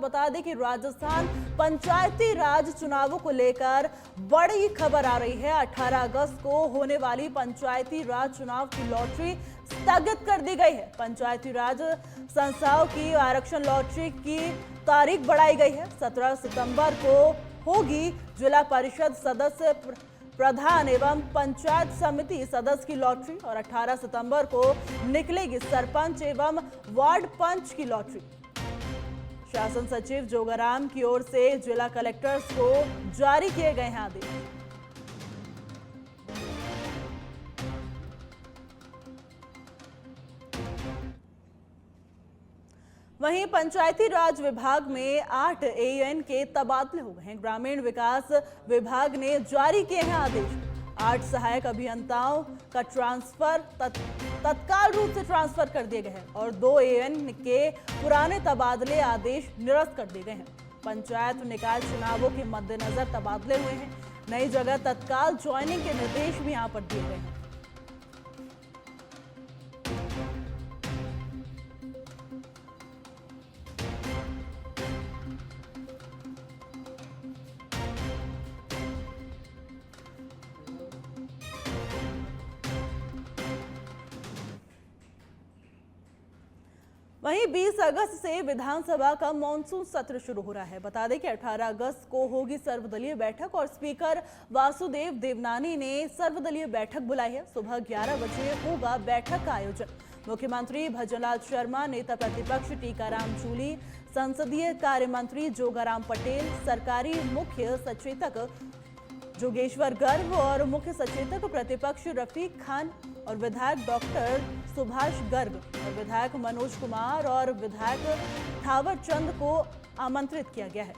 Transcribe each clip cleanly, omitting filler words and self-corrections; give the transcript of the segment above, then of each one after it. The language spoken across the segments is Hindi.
बता दें कि राजस्थान पंचायती राज चुनावों को लेकर बड़ी खबर आ रही है। 18 अगस्त को होने वाली पंचायती राज चुनाव की लॉटरी स्थगित कर दी गई है। पंचायती राज संस्थाओं की आरक्षण लॉटरी की तारीख बढ़ाई गई है। 17 सितंबर को होगी जिला परिषद सदस्य, प्रधान एवं पंचायत समिति सदस्य की लॉटरी और 18 सितंबर को निकलेगी सरपंच एवं वार्ड पंच की लॉटरी। शासन सचिव जोगाराम की ओर से जिला कलेक्टर्स को जारी किए गए हैं आदेश। वहीं पंचायती राज विभाग में 8 एएन के तबादले हो गए हैं। ग्रामीण विकास विभाग ने जारी किए हैं आदेश। 8 सहायक अभियंताओं का ट्रांसफर तत्काल रूप से ट्रांसफर कर दिए गए हैं और 2 एएन के पुराने तबादले आदेश निरस्त कर दिए गए हैं। पंचायत निकाय चुनावों के मद्देनजर तबादले हुए हैं। नई जगह तत्काल ज्वाइनिंग के निर्देश भी यहां पर दिए गए हैं। वहीं 20 अगस्त से विधानसभा का मॉनसून सत्र शुरू हो रहा है। बता दें कि 18 अगस्त को होगी सर्वदलीय बैठक और स्पीकर वासुदेव देवनानी ने सर्वदलीय बैठक बुलाई है। सुबह 11 बजे होगा बैठक का आयोजन। मुख्यमंत्री भजनलाल शर्मा, नेता प्रतिपक्ष टीकाराम जूली, संसदीय कार्य मंत्री जोगाराम पटेल, सरकारी मुख्य सचेतक जोगेश्वर गर्ग और मुख्य सचेतक प्रतिपक्ष रफीक खान और विधायक डॉक्टर सुभाष गर्ग और विधायक मनोज कुमार और विधायक थावर चंद को आमंत्रित किया गया है।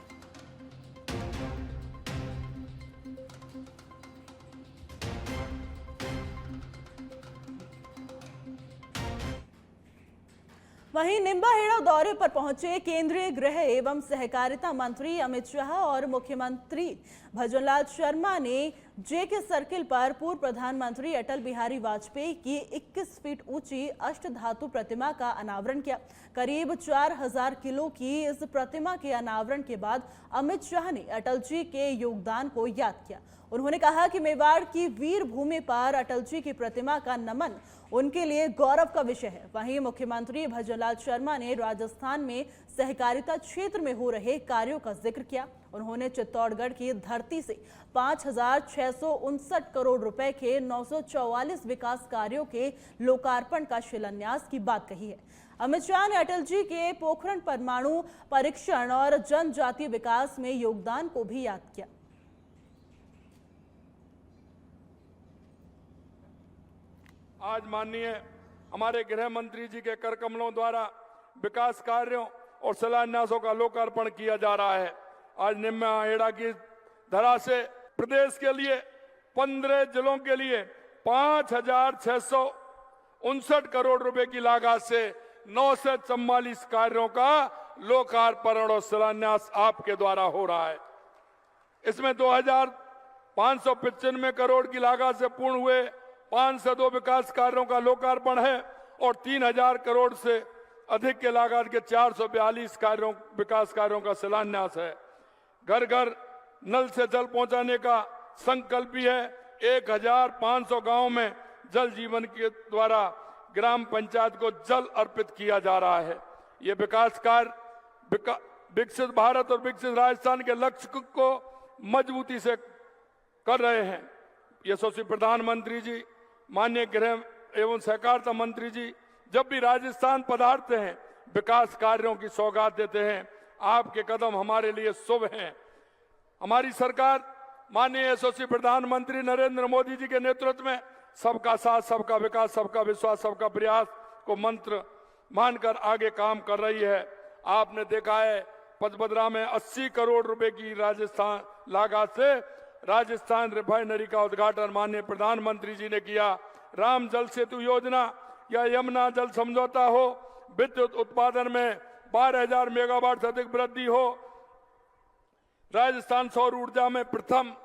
वहीं निम्बाहेड़ा दौरे पर पहुंचे केंद्रीय गृह एवं सहकारिता मंत्री अमित शाह और मुख्यमंत्री भजनलाल शर्मा ने जेके सर्किल पर पूर्व प्रधानमंत्री अटल बिहारी वाजपेयी की 21 फीट ऊंची अष्टधातु प्रतिमा का अनावरण किया। करीब 4000 किलो की इस प्रतिमा के अनावरण के बाद अमित शाह ने अटल जी के योगदान को याद किया। उन्होंने कहा कि मेवाड़ की वीर भूमि पर अटल जी की प्रतिमा का नमन उनके लिए गौरव का विषय है। वहीं मुख्यमंत्री भजनलाल शर्मा ने राजस्थान में सहकारिता क्षेत्र में हो रहे कार्यों का जिक्र किया। उन्होंने चित्तौड़गढ़ की धरती से 5,659 करोड़ रुपए के 944 विकास कार्यों के लोकार्पण का शिलान्यास की बात कही है। अमित शाह ने अटल जी के पोखरण परमाणु परीक्षण और जनजातीय विकास में योगदान को भी याद किया। आज माननीय हमारे गृह मंत्री जी के कर कमलों द्वारा विकास कार्यों और शिलान्यासों का लोकार्पण किया जा रहा है। आज निम्बाहेड़ा की धरा से प्रदेश के लिए 15 जिलों के लिए 5,659 करोड़ रुपए की लागत से 944 कार्यों का लोकार्पण और शिलान्यास आपके द्वारा हो रहा है। इसमें 2,595 करोड़ की लागत से पूर्ण हुए 502 विकास कार्यों का लोकार्पण है और 3,000 करोड़ से अधिक के लागत के 442 विकास कार्यों का शिलान्यास है। घर घर नल से जल पहुंचाने का संकल्प भी है। 1,500 गांव में जल जीवन के द्वारा ग्राम पंचायत को जल अर्पित किया जा रहा है। ये विकास कार्य विकसित भारत और विकसित राजस्थान के लक्ष्य को मजबूती से कर रहे हैं। यशस्वी प्रधानमंत्री जी, माननीय गृह एवं सहकारिता मंत्री जी जब भी राजस्थान पधारते हैं विकास कार्यों की सौगात देते हैं। आपके कदम हमारे लिए शुभ हैं। हमारी सरकार माननीय यशस्वी प्रधानमंत्री नरेंद्र मोदी जी के नेतृत्व में सबका साथ, सबका विकास, सबका विश्वास, सबका प्रयास को मंत्र मानकर आगे काम कर रही है। आपने देखा है पचपदरा में 80 करोड़ रुपए की राजस्थान लागत से राजस्थान रिफाइनरी का उद्घाटन माननीय प्रधानमंत्री जी ने किया। राम जल सेतु योजना या यमुना जल समझौता हो, विद्युत उत्पादन में 12,000 मेगावाट से अधिक वृद्धि हो, राजस्थान सौर ऊर्जा में प्रथम,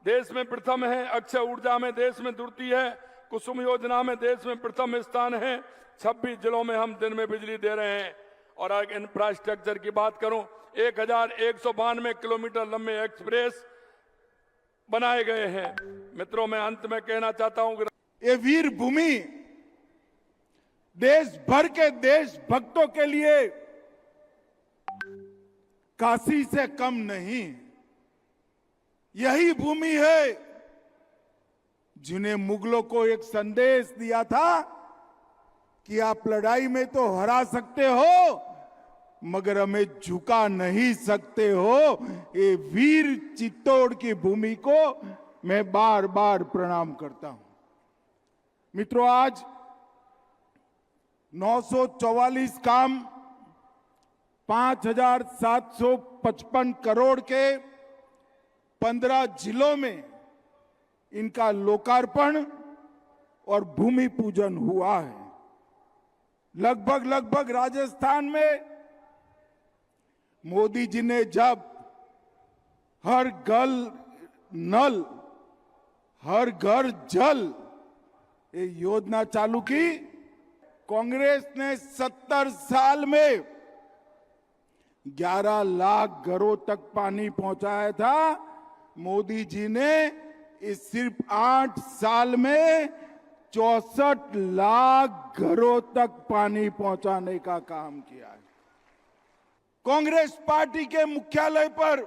देश में प्रथम है, अक्षय ऊर्जा में देश में द्वितीय है, कुसुम योजना में देश में प्रथम स्थान है। 26 जिलों में हम दिन में बिजली दे रहे हैं। और अगर इंफ्रास्ट्रक्चर की बात करूं, 1192 किलोमीटर लंबे एक्सप्रेस बनाए गए हैं। मित्रों, मैं अंत में कहना चाहता हूं कि ये वीर भूमि देश भर के देशभक्तों के लिए काशी से कम नहीं। यही भूमि है जिन्हें मुगलों को एक संदेश दिया था कि आप लड़ाई में तो हरा सकते हो मगर हमें झुका नहीं सकते हो। ये वीर चित्तौड़ की भूमि को मैं बार बार प्रणाम करता हूं। मित्रों, आज 944 काम 5,755 करोड़ के 15 जिलों में इनका लोकार्पण और भूमि पूजन हुआ है। लगभग राजस्थान में मोदी जी ने जब हर घर नल हर घर जल ये योजना चालू की, कांग्रेस ने 70 साल में 11 लाख घरों तक पानी पहुंचाया था। मोदी जी ने इस सिर्फ 8 साल में 64 लाख घरों तक पानी पहुंचाने का काम किया है। कांग्रेस पार्टी के मुख्यालय पर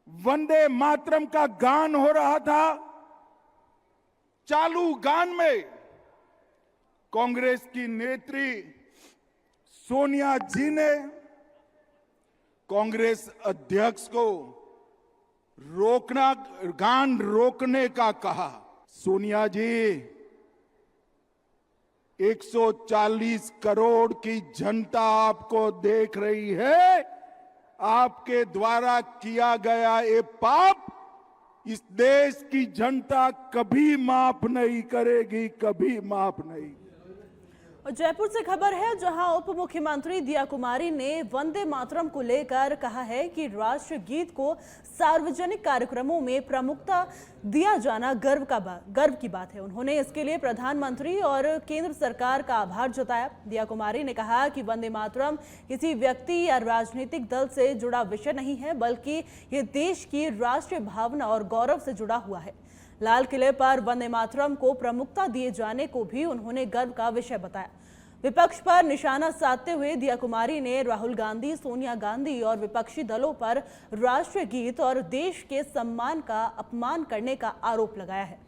वंदे मातरम का गान हो रहा था। चालू गान में कांग्रेस की नेत्री सोनिया जी ने कांग्रेस अध्यक्ष को गान रोकने का कहा। सोनिया जी, 140 करोड़ की जनता आपको देख रही है। आपके द्वारा किया गया ये पाप इस देश की जनता कभी माफ नहीं करेगी, कभी माफ नहीं। और जयपुर से खबर है, जहां उप मुख्यमंत्री दिया कुमारी ने वंदे मातरम को लेकर कहा है कि राष्ट्र गीत को सार्वजनिक कार्यक्रमों में प्रमुखता दिया जाना गर्व की बात है। उन्होंने इसके लिए प्रधानमंत्री और केंद्र सरकार का आभार जताया। दिया कुमारी ने कहा कि वंदे मातरम किसी व्यक्ति या राजनीतिक दल से जुड़ा विषय नहीं है, बल्कि ये देश की राष्ट्रीय भावना और गौरव से जुड़ा हुआ है। लाल किले पर वंदे मातरम को प्रमुखता दिए जाने को भी उन्होंने गर्व का विषय बताया। विपक्ष पर निशाना साधते हुए दिया कुमारी ने राहुल गांधी, सोनिया गांधी और विपक्षी दलों पर राष्ट्रीय गीत और देश के सम्मान का अपमान करने का आरोप लगाया है।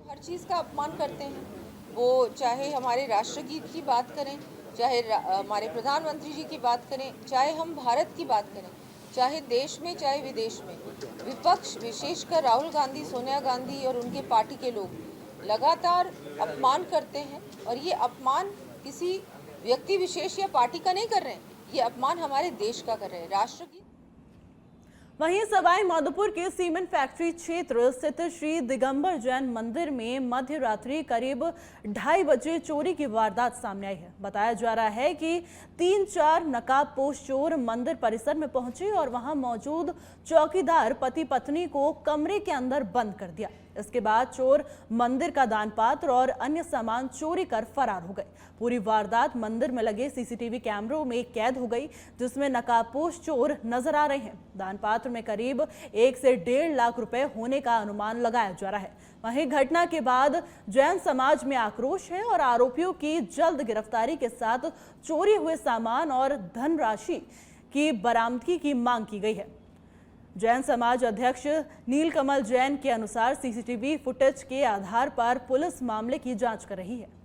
हर चीज का अपमान करते हैं, वो चाहे हमारे राष्ट्रगीत की बात करें, चाहे हमारे प्रधानमंत्री जी की बात करें, चाहे हम भारत की बात करें, चाहे देश में चाहे विदेश में। विपक्ष, विशेषकर राहुल गांधी, सोनिया गांधी और उनके पार्टी के लोग लगातार अपमान करते हैं। और ये अपमान किसी व्यक्ति विशेष या पार्टी का नहीं कर रहे हैं, ये अपमान हमारे देश का कर रहे हैं। राष्ट्रगीत। वहीं सवाई माधोपुर के सीमेंट फैक्ट्री क्षेत्र स्थित श्री दिगंबर जैन मंदिर में मध्य रात्रि करीब 2:30 बजे चोरी की वारदात सामने आई है। बताया जा रहा है कि 3-4 नकाबपोश चोर मंदिर परिसर में पहुंचे और वहां मौजूद चौकीदार पति पत्नी को कमरे के अंदर बंद कर दिया। इसके बाद चोर मंदिर का दान पात्र और अन्य सामान चोरी कर फरार हो गए। पूरी वारदात मंदिर में लगे सीसीटीवी कैमरों में कैद हो गई, जिसमें नकाबपोश चोर नजर आ रहे हैं। दान पात्र में करीब 1 से 1.5 लाख रुपए होने का अनुमान लगाया जा रहा है। वहीं घटना के बाद जैन समाज में आक्रोश है और आरोपियों की जल्द गिरफ्तारी के साथ चोरी हुए सामान और धनराशि की बरामदगी की मांग की गई है। जैन समाज अध्यक्ष नीलकमल जैन के अनुसार सीसीटीवी फुटेज के आधार पर पुलिस मामले की जांच कर रही है।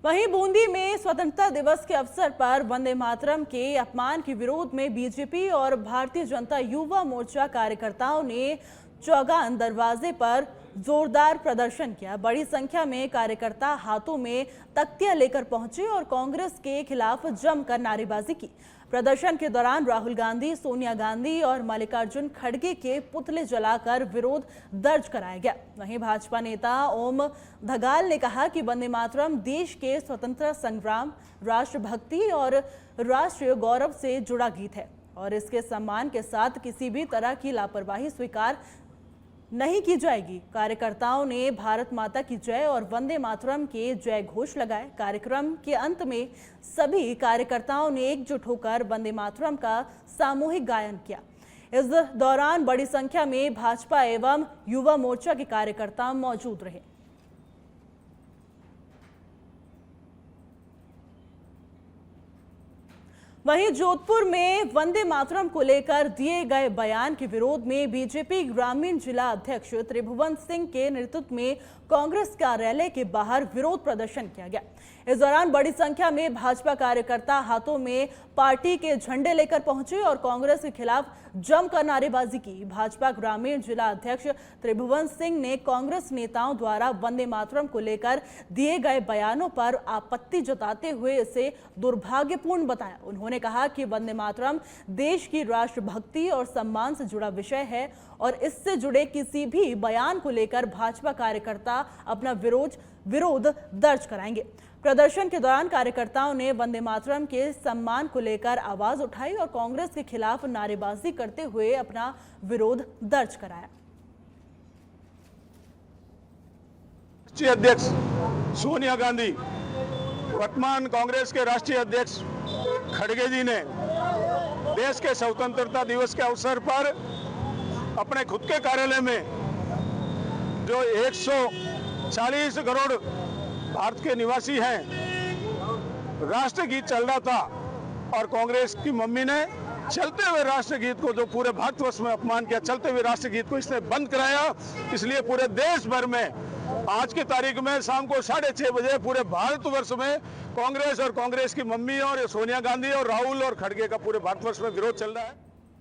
वहीं बूंदी में स्वतंत्रता दिवस के अवसर पर वंदे मातरम के अपमान के विरोध में बीजेपी और भारतीय जनता युवा मोर्चा कार्यकर्ताओं ने चौगान दरवाजे पर जोरदार प्रदर्शन किया। बड़ी संख्या में कार्यकर्ता हाथों में तख्तियां लेकर पहुंचे और कांग्रेस के खिलाफ जमकर नारेबाजी की। प्रदर्शन के दौरान राहुल गांधी, सोनिया गांधी और मल्लिकार्जुन खड़गे के पुतले जलाकर विरोध दर्ज कराया गया। वहीं भाजपा नेता ओम धगाल ने कहा कि वंदे मातरम देश के स्वतंत्रता संग्राम, राष्ट्रभक्ति और राष्ट्रीय गौरव से जुड़ा गीत है। और इसके सम्मान के साथ किसी भी तरह की लापरवाही स्वीकार नहीं की जाएगी। कार्यकर्ताओं ने भारत माता की जय और वंदे मातरम के जय घोष लगाए। कार्यक्रम के अंत में सभी कार्यकर्ताओं ने एकजुट होकर वंदे मातरम का सामूहिक गायन किया। इस दौरान बड़ी संख्या में भाजपा एवं युवा मोर्चा के कार्यकर्ता मौजूद रहे। वहीं जोधपुर में वंदे मातरम को लेकर दिए गए बयान के विरोध में बीजेपी ग्रामीण जिला अध्यक्ष त्रिभुवन सिंह के नेतृत्व में कांग्रेस कार्यालय के बाहर विरोध प्रदर्शन किया गया। इस दौरान बड़ी संख्या में भाजपा कार्यकर्ता हाथों में पार्टी के झंडे लेकर पहुंचे और कांग्रेस के खिलाफ जमकर नारेबाजी की। भाजपा ग्रामीण जिला अध्यक्ष त्रिभुवन सिंह ने कांग्रेस नेताओं द्वारा वंदे मातरम को लेकर दिए गए बयानों पर आपत्ति जताते हुए इसे दुर्भाग्यपूर्ण बताया। उन्होंने कहा कि वंदे मातरम देश की राष्ट्रभक्ति और सम्मान से जुड़ा विषय है और इससे जुड़े किसी भी बयान को लेकर भाजपा कार्यकर्ता अपना विरोध दर्ज कराएंगे। प्रदर्शन के दौरान कार्यकर्ताओं ने वंदे मातरम के सम्मान को लेकर आवाज उठाई और कांग्रेस के खिलाफ नारेबाजी करते हुए अपना विरोध दर्ज कराया। राष्ट्रीय अध्यक्ष सोनिया गांधी, वर्तमान कांग्रेस के राष्ट्रीय अध्यक्ष खड़गे जी ने देश के स्वतंत्रता दिवस के अवसर पर अपने खुद के कार्यालय में जो 140 करोड़ भारत के निवासी हैं, राष्ट्रगीत चल रहा था और कांग्रेस की मम्मी ने चलते हुए राष्ट्रगीत को, जो पूरे भारतवर्ष में अपमान किया, चलते हुए राष्ट्रगीत को इसने बंद कराया। इसलिए पूरे देश भर में आज की तारीख में शाम को 6:30 बजे पूरे भारतवर्ष में कांग्रेस और कांग्रेस की मम्मी और सोनिया गांधी और राहुल और खड़गे का पूरे भारतवर्ष में विरोध चल रहा है।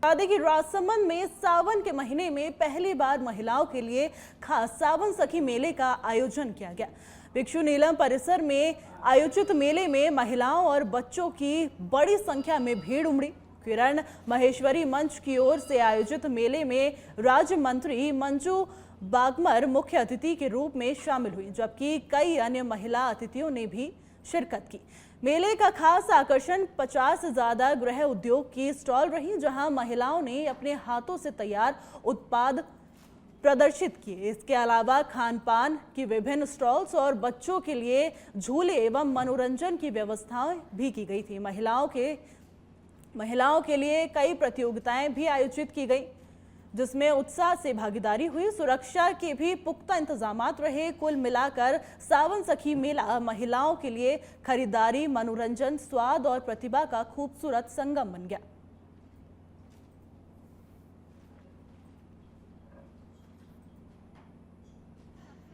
बता कि राजसमंद में सावन के महीने में पहली बार महिलाओं के लिए खास सावन सखी मेले का आयोजन किया गया। भिक्षु नीलम परिसर में आयोजित मेले में महिलाओं और बच्चों की बड़ी संख्या में भीड़ उमड़ी। किरण महेश्वरी मंच की ओर से आयोजित मेले में राज्य मंत्री मंजू बागमर मुख्य अतिथि के रूप में शामिल हुई, जबकि कई अन्य महिला अतिथियों ने भी शिरकत की। मेले का खास आकर्षण 50 से ज्यादा गृह उद्योग की स्टॉल रही, जहां महिलाओं ने अपने हाथों से तैयार उत्पाद प्रदर्शित किए। इसके अलावा खान पान की विभिन्न स्टॉल्स और बच्चों के लिए झूले एवं मनोरंजन की व्यवस्थाएं भी की गई थी। महिलाओं के लिए कई प्रतियोगिताएं भी आयोजित की गई, जिसमें उत्साह से भागीदारी हुई। सुरक्षा के भी पुख्ता इंतजामात रहे। कुल मिलाकर सावन सखी मेला महिलाओं के लिए खरीदारी, मनोरंजन, स्वाद और प्रतिभा का खूबसूरत संगम बन गया।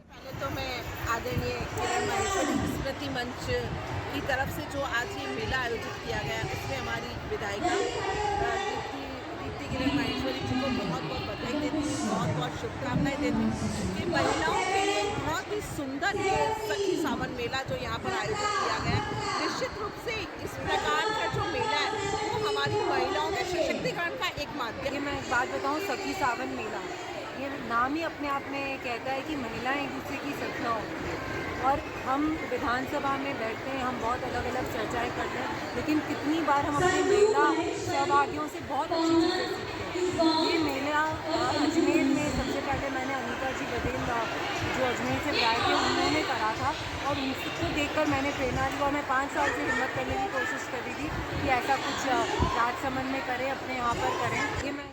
पहले तो मैं आदरणीय किरण महेश्वरी स्मृति मंच की तरफ से जो आज ये मेला आयोजित किया गया, उसमें हमारी विधायिका किरण महेश्वरी जी को बहुत बहुत बधाई देती हूँ, बहुत बहुत शुभकामनाएं देती हूँ कि महिलाओं के लिए बहुत ही सुंदर ये सखी सावन मेला जो यहाँ पर आयोजित किया गया। निश्चित रूप से इस प्रकार का जो मेला है वो हमारी महिलाओं के सशक्तिकरण का एक माध्यम। ये मैं एक बात बताऊँ, सखी सावन मेला ये नाम ही अपने आप में कहता है कि महिलाएं एक दूसरे की सखियाँ होती हैं। और हम विधानसभा में बैठते हैं, हम बहुत अलग अलग चर्चाएं करते हैं, लेकिन कितनी बार हम अपने महिला सहभागियों से बहुत अच्छी चीज़ें सीखते हैं। ये मेला अजमेर में सबसे पहले मैंने अनीता जी बदेल जो अजमेर से आए थे उन्होंने करा था और उनको देखकर मैंने प्रेरणा ली और मैं 5 साल से हिम्मत करने की कोशिश कर रही थी कि ऐसा कुछ राजसमंद में करें, अपने यहाँ पर करें। ये मैं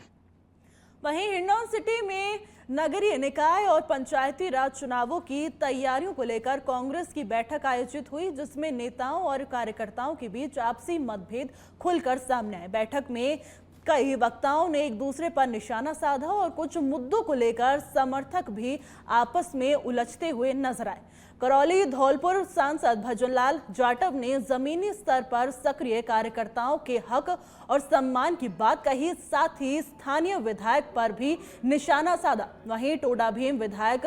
वहीं हिंडौन सिटी में नगरीय निकाय और पंचायती राज चुनावों की तैयारियों को लेकर कांग्रेस की बैठक आयोजित हुई, जिसमें नेताओं और कार्यकर्ताओं के बीच आपसी मतभेद खुलकर सामने आए। बैठक में कई वक्ताओं ने एक दूसरे पर निशाना साधा और कुछ मुद्दों को लेकर समर्थक भी आपस में उलझते हुए नजर आए। करौली धौलपुर सांसद भजनलाल जाटव ने जमीनी स्तर पर सक्रिय कार्यकर्ताओं के हक और सम्मान की बात कही, साथ ही स्थानीय विधायक पर भी निशाना साधा। वहीं टोडा भीम विधायक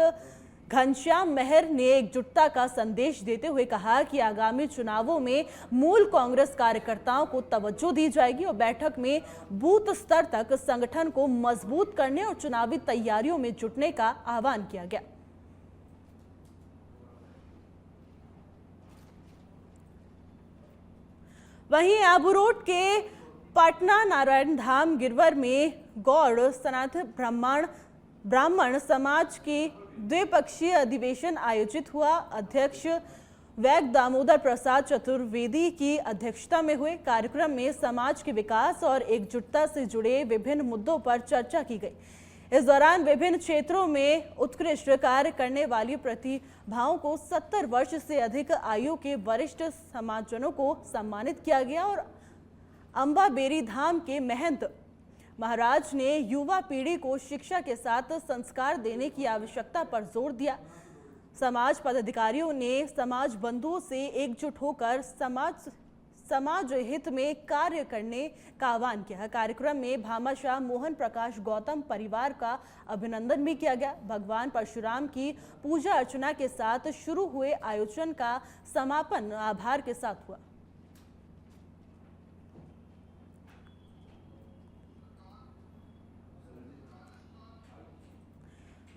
घनश्याम मेहर ने एकजुटता का संदेश देते हुए कहा कि आगामी चुनावों में मूल कांग्रेस कार्यकर्ताओं को तवज्जो दी जाएगी और बैठक में बूथ स्तर तक संगठन को मजबूत करने और चुनावी तैयारियों में जुटने का आह्वान किया गया। वहीं आबू रोड के पटना नारायण धाम गिरवर में गौड़ सनातन ब्राह्मण समाज के द्विपक्षीय अधिवेशन आयोजित हुआ। अध्यक्ष वैद्य दामोदर प्रसाद चतुर्वेदी की अध्यक्षता में हुए कार्यक्रम में समाज के विकास और एकजुटता से जुड़े विभिन्न मुद्दों पर चर्चा की गई। इस दौरान विभिन्न क्षेत्रों में उत्कृष्ट कार्य करने वाली प्रतिभाओं को 70 वर्ष से अधिक आयु के वरिष्ठ समाजजनों को सम्मानित किया गया और अंबा बेरी धाम के महंत महाराज ने युवा पीढ़ी को शिक्षा के साथ संस्कार देने की आवश्यकता पर जोर दिया। समाज पदाधिकारियों ने समाज बंधुओं से एकजुट होकर समाज हित में कार्य करने का आह्वान किया। कार्यक्रम में भामाशाह मोहन प्रकाश गौतम परिवार का अभिनंदन भी किया गया। भगवान परशुराम की पूजा अर्चना के साथ शुरू हुए आयोजन का समापन आभार के साथ हुआ।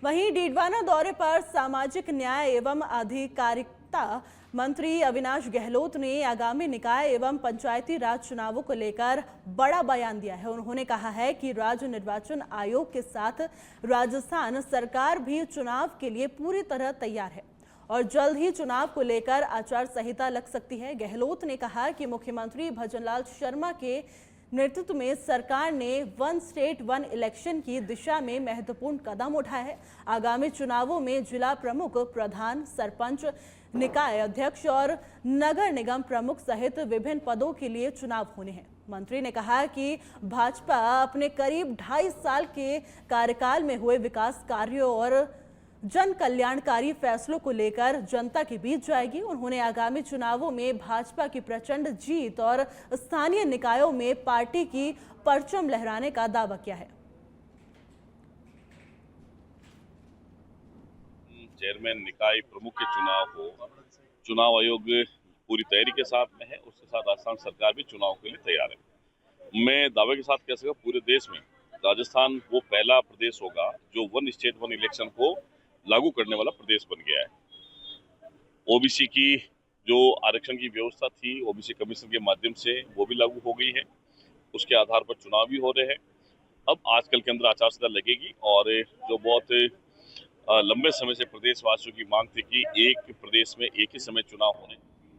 वहीं डीडवाना दौरे पर सामाजिक न्याय एवं अधिकारिता मंत्री अविनाश गहलोत ने आगामी निकाय एवं पंचायती राज चुनावों को लेकर बड़ा बयान दिया है। उन्होंने कहा है कि राज्य निर्वाचन आयोग के साथ राजस्थान सरकार भी चुनाव के लिए पूरी तरह तैयार है और जल्द ही चुनाव को लेकर आचार संहिता लग सकती है। गहलोत ने कहा कि मुख्यमंत्री भजनलाल शर्मा के नेतृत्व में सरकार ने वन स्टेट वन इलेक्शन की दिशा में महत्वपूर्ण कदम उठाया है। आगामी चुनावों में जिला प्रमुख, प्रधान, सरपंच, निकाय अध्यक्ष और नगर निगम प्रमुख सहित विभिन्न पदों के लिए चुनाव होने हैं। मंत्री ने कहा कि भाजपा अपने करीब 2.5 साल के कार्यकाल में हुए विकास कार्यों और जन कल्याणकारी फैसलों को लेकर जनता के बीच जाएगी। उन्होंने आगामी चुनावों में भाजपा की प्रचंड जीत और स्थानीय निकायों में पार्टी की परचम लहराने का दावा किया है। चेयरमैन निकाय प्रमुख के चुनाव हो, चुनाव आयोग पूरी तैयारी के साथ में है। उसके साथ राजस्थान सरकार भी चुनाव के लिए तैयार है। मैं दावे के साथ कह सकता हूं पूरे देश में राजस्थान वो पहला प्रदेश होगा जो वन स्टेट वन इलेक्शन को लागू करने वाला प्रदेश बन गया है। ओबीसी की जो आरक्षण की व्यवस्था थी ओबीसी कमीशन के माध्यम से वो भी लागू हो गई है। उसके आधार पर चुनाव भी हो रहे हैं। अब आजकल के अंदर आचार संहिता लगेगी और जो बहुत लंबे समय से प्रदेशवासियों की मांग थी कि एक प्रदेश में एक ही समय चुनाव होने,